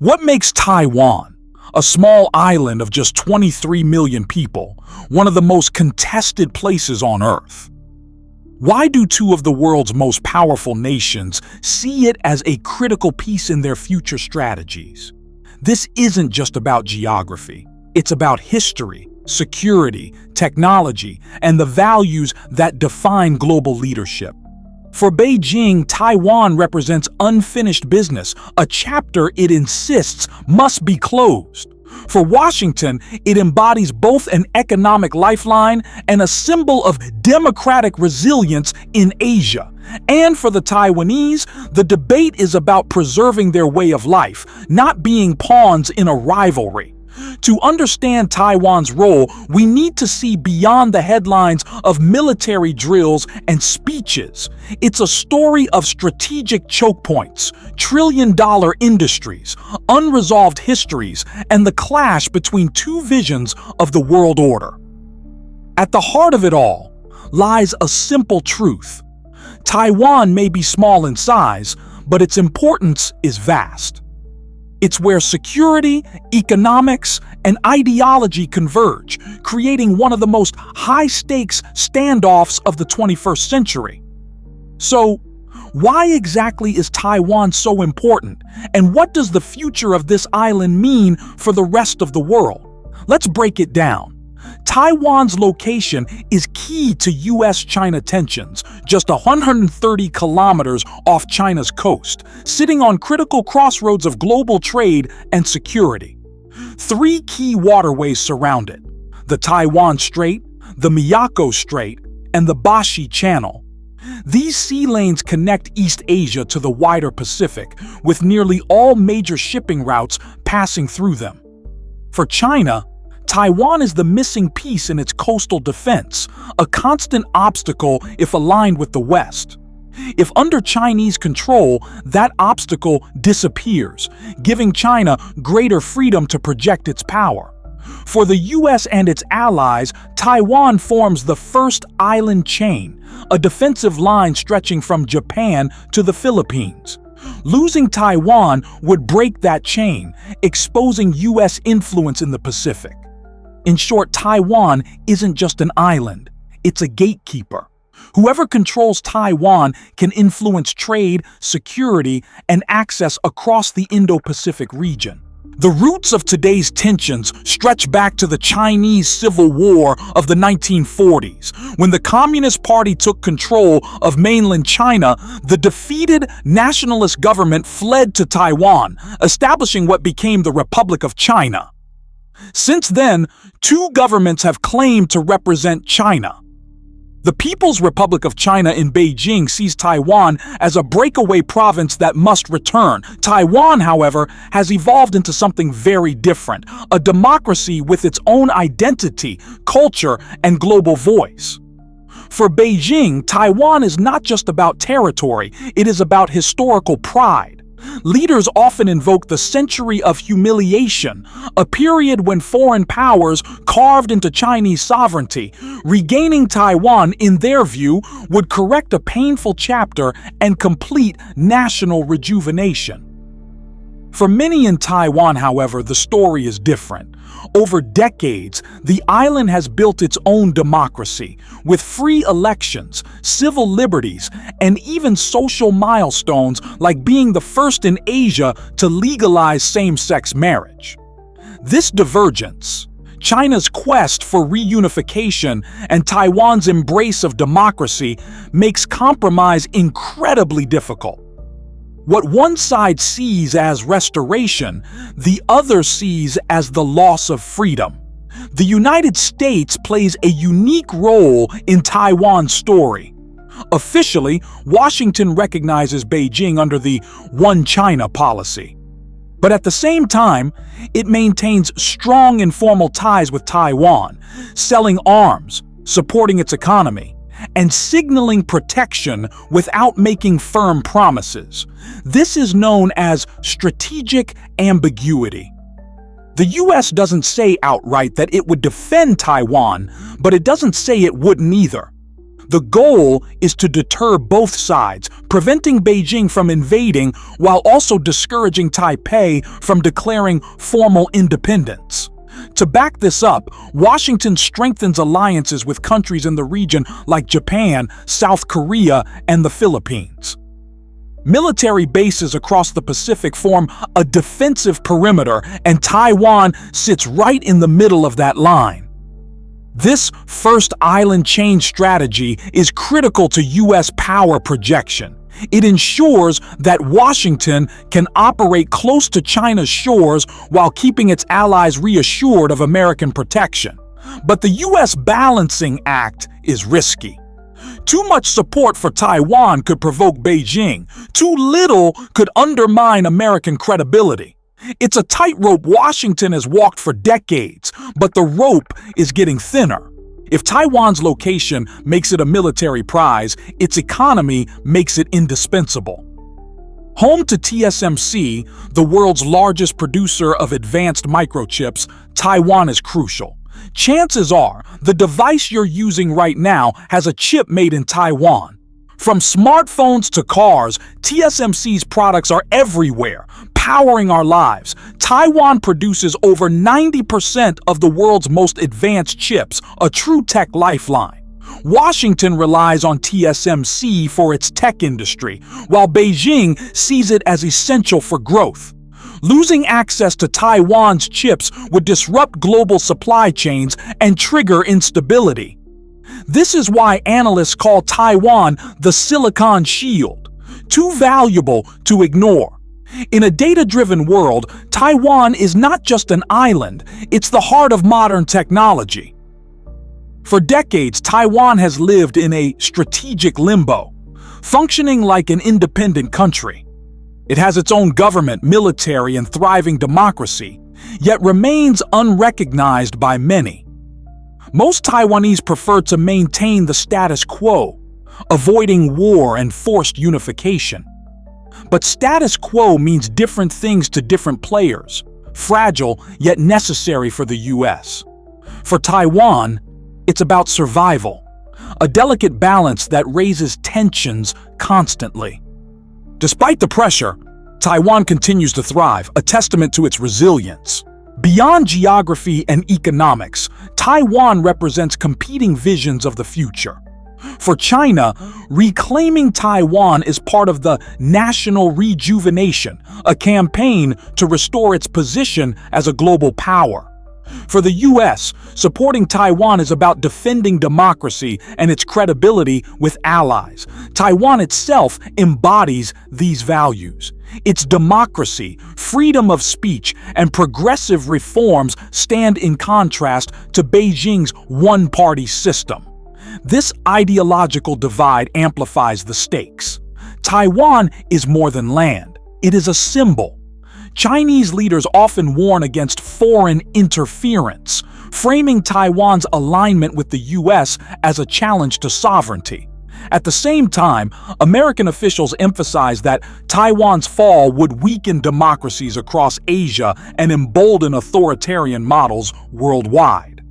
What makes Taiwan, a small island of just 23 million people, one of the most contested places on Earth? Why do two of the world's most powerful nations see it as a critical piece in their future strategies? This isn't just about geography. It's about history, security, technology, and the values that define global leadership. For Beijing, Taiwan represents unfinished business, a chapter it insists must be closed. For Washington, it embodies both an economic lifeline and a symbol of democratic resilience in Asia. And for the Taiwanese, the debate is about preserving their way of life, not being pawns in a rivalry. To understand Taiwan's role, we need to see beyond the headlines of military drills and speeches. It's a story of strategic choke points, trillion-dollar industries, unresolved histories, and the clash between two visions of the world order. At the heart of it all lies a simple truth. Taiwan may be small in size, but its importance is vast. It's where security, economics, and ideology converge, creating one of the most high-stakes standoffs of the 21st century. So, why exactly is Taiwan so important, and what does the future of this island mean for the rest of the world? Let's break it down. Taiwan's location is key to U.S. China tensions, just 130 kilometers off China's coast, sitting on critical crossroads of global trade and security. Three key waterways surround it: the Taiwan Strait, the Miyako Strait, and the Bashi Channel. These sea lanes connect East Asia to the wider Pacific, with nearly all major shipping routes passing through them. For China, Taiwan is the missing piece in its coastal defense, a constant obstacle if aligned with the West. If under Chinese control, that obstacle disappears, giving China greater freedom to project its power. For the U.S. and its allies, Taiwan forms the first island chain, a defensive line stretching from Japan to the Philippines. Losing Taiwan would break that chain, exposing U.S. influence in the Pacific. In short, Taiwan isn't just an island, it's a gatekeeper. Whoever controls Taiwan can influence trade, security, and access across the Indo-Pacific region. The roots of today's tensions stretch back to the Chinese Civil War of the 1940s. When the Communist Party took control of mainland China, the defeated nationalist government fled to Taiwan, establishing what became the Republic of China. Since then, two governments have claimed to represent China. The People's Republic of China in Beijing sees Taiwan as a breakaway province that must return. Taiwan, however, has evolved into something very different, a democracy with its own identity, culture, and global voice. For Beijing, Taiwan is not just about territory, it is about historical pride. Leaders often invoke the century of humiliation, a period when foreign powers carved into Chinese sovereignty. Regaining Taiwan, in their view, would correct a painful chapter and complete national rejuvenation. For many in Taiwan, however, the story is different. Over decades, the island has built its own democracy, with free elections, civil liberties, and even social milestones like being the first in Asia to legalize same-sex marriage. This divergence, China's quest for reunification and Taiwan's embrace of democracy, makes compromise incredibly difficult. What one side sees as restoration, the other sees as the loss of freedom. The United States plays a unique role in Taiwan's story. Officially, Washington recognizes Beijing under the One China policy. But at the same time, it maintains strong informal ties with Taiwan, selling arms, supporting its economy, and signaling protection without making firm promises. This is known as strategic ambiguity. The U.S. doesn't say outright that it would defend Taiwan, but it doesn't say it wouldn't either. The goal is to deter both sides, preventing Beijing from invading while also discouraging Taipei from declaring formal independence. To back this up, Washington strengthens alliances with countries in the region like Japan, South Korea, and the Philippines. Military bases across the Pacific form a defensive perimeter, and Taiwan sits right in the middle of that line. This first island chain strategy is critical to U.S. power projection. It ensures that Washington can operate close to China's shores while keeping its allies reassured of American protection. But the U.S. balancing act is risky. Too much support for Taiwan could provoke Beijing. Too little could undermine American credibility. It's a tightrope Washington has walked for decades, but the rope is getting thinner. If Taiwan's location makes it a military prize, its economy makes it indispensable. Home to TSMC, the world's largest producer of advanced microchips, Taiwan is crucial. Chances are the device you're using right now has a chip made in Taiwan. From smartphones to cars, TSMC's products are everywhere, powering our lives. Taiwan produces over 90% of the world's most advanced chips, a true tech lifeline. Washington relies on TSMC for its tech industry, while Beijing sees it as essential for growth. Losing access to Taiwan's chips would disrupt global supply chains and trigger instability. This is why analysts call Taiwan the Silicon Shield, too valuable to ignore. In a data-driven world, Taiwan is not just an island, it's the heart of modern technology. For decades, Taiwan has lived in a strategic limbo, functioning like an independent country. It has its own government, military, and thriving democracy, yet remains unrecognized by many. Most Taiwanese prefer to maintain the status quo, avoiding war and forced unification. But status quo means different things to different players, fragile yet necessary for the U.S. For Taiwan, it's about survival, a delicate balance that raises tensions constantly. Despite the pressure, Taiwan continues to thrive, a testament to its resilience. Beyond geography and economics, Taiwan represents competing visions of the future. For China, reclaiming Taiwan is part of the National Rejuvenation, a campaign to restore its position as a global power. For the U.S., supporting Taiwan is about defending democracy and its credibility with allies. Taiwan itself embodies these values. Its democracy, freedom of speech, and progressive reforms stand in contrast to Beijing's one-party system. This ideological divide amplifies the stakes. Taiwan is more than land. It is a symbol. Chinese leaders often warn against foreign interference, framing Taiwan's alignment with the U.S. as a challenge to sovereignty. At the same time, American officials emphasize that Taiwan's fall would weaken democracies across Asia and embolden authoritarian models worldwide.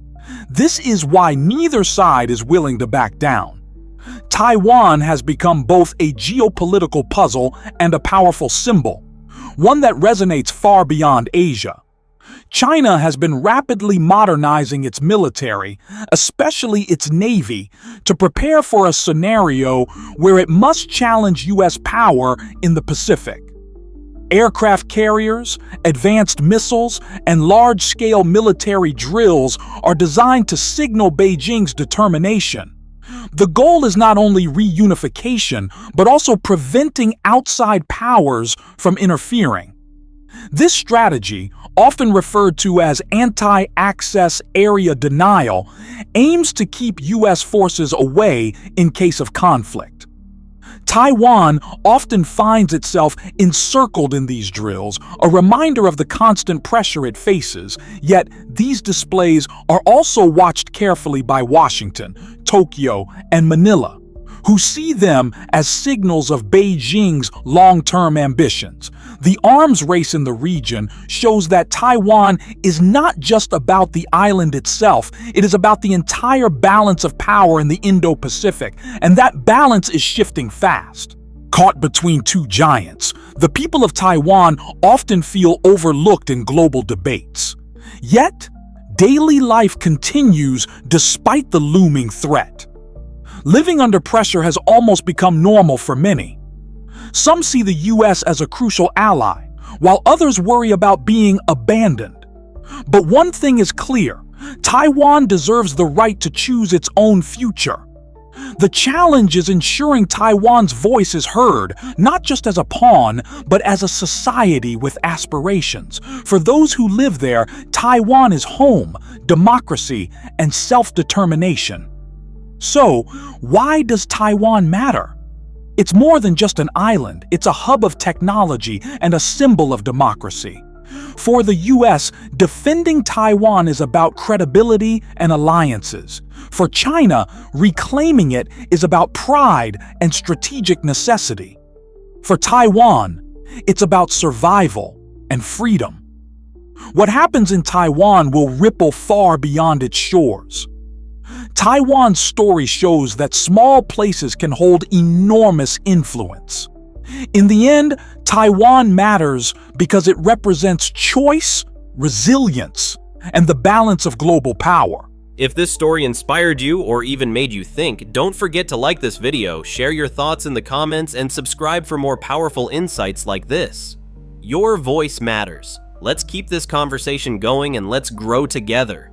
This is why neither side is willing to back down. Taiwan has become both a geopolitical puzzle and a powerful symbol, one that resonates far beyond Asia. China has been rapidly modernizing its military, especially its navy, to prepare for a scenario where it must challenge U.S. power in the Pacific. Aircraft carriers, advanced missiles, and large-scale military drills are designed to signal Beijing's determination. The goal is not only reunification, but also preventing outside powers from interfering. This strategy, often referred to as anti-access area denial, aims to keep U.S. forces away in case of conflict. Taiwan often finds itself encircled in these drills, a reminder of the constant pressure it faces, yet these displays are also watched carefully by Washington, Tokyo, and Manila. who see them as signals of Beijing's long-term ambitions. The arms race in the region shows that Taiwan is not just about the island itself, it is about the entire balance of power in the Indo-Pacific, and that balance is shifting fast. Caught between two giants, the people of Taiwan often feel overlooked in global debates. Yet, daily life continues despite the looming threat. Living under pressure has almost become normal for many. Some see the U.S. as a crucial ally, while others worry about being abandoned. But one thing is clear: Taiwan deserves the right to choose its own future. The challenge is ensuring Taiwan's voice is heard, not just as a pawn, but as a society with aspirations. For those who live there, Taiwan is home, democracy, and self-determination. So, why does Taiwan matter? It's more than just an island, it's a hub of technology and a symbol of democracy. For the U.S., defending Taiwan is about credibility and alliances. For China, reclaiming it is about pride and strategic necessity. For Taiwan, it's about survival and freedom. What happens in Taiwan will ripple far beyond its shores. Taiwan's story shows that small places can hold enormous influence. In the end, Taiwan matters because it represents choice, resilience, and the balance of global power. If this story inspired you or even made you think, don't forget to like this video, share your thoughts in the comments, and subscribe for more powerful insights like this. Your voice matters. Let's keep this conversation going and let's grow together.